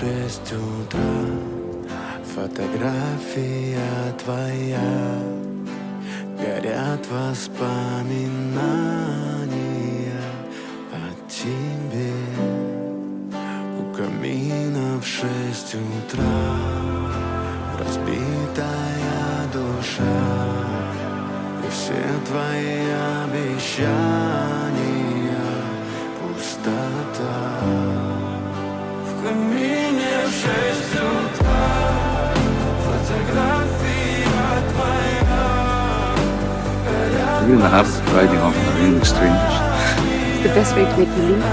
6 утра. Фотография твоя, горят воспоминания о тебе. У камина в 6 утра разбитая душа, и все твои обещания пустота. В камине в 6 утра фотография твоя. You're gonna have riding off the rain strangers. It's the best way to make me leave.